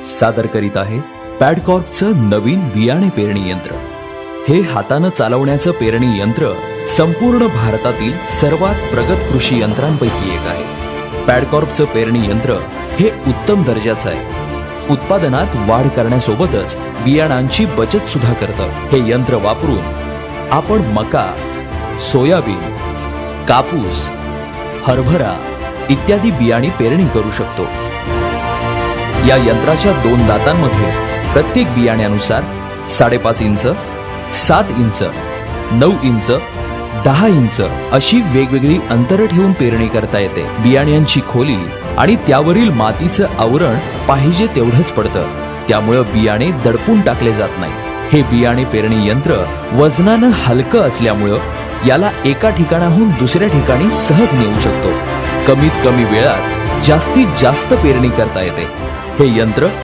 सादर करीत आहे पॅडकॉर्पचं नवीन बियाणे पेरणी यंत्र। हे हातानं चालवण्याचं पेरणी यंत्र संपूर्ण भारतातील सर्वात प्रगत कृषी यंत्रांपैकी एक आहे। पॅडकॉर्पचं पेरणी यंत्र हे उत्तम दर्जाचं आहे। उत्पादनात वाढ करण्यासोबतच बियाणांची बचत सुद्धा करतं। हे यंत्र वापरून आपण मका, सोयाबीन, कापूस, हरभरा इत्यादी बियाणी पेरणी करू शकतो। या यंत्राच्या 2 दातांमध्ये प्रत्येक बियाण्यानुसार 5.5 इंच, 7 इंच, 9 इंच, 10 इंच अशी वेगवेगळी अंतर ठेवून पेरणी करता येते। बियाण्यांची खोली आणि त्यावरील मातीचं आवरण पाहिजे तेवढंच पडतं, त्यामुळे बियाणे दडपून टाकले जात नाही। हे बियाणे पेरणी यंत्र वजनानं हलकं असल्यामुळे याला एका ठिकाणाहून दुसऱ्या ठिकाणी सहज नेऊ शकतो। कमीत कमी वेळात जास्तीत जास्त पेरणी करता येते। हे यंत्र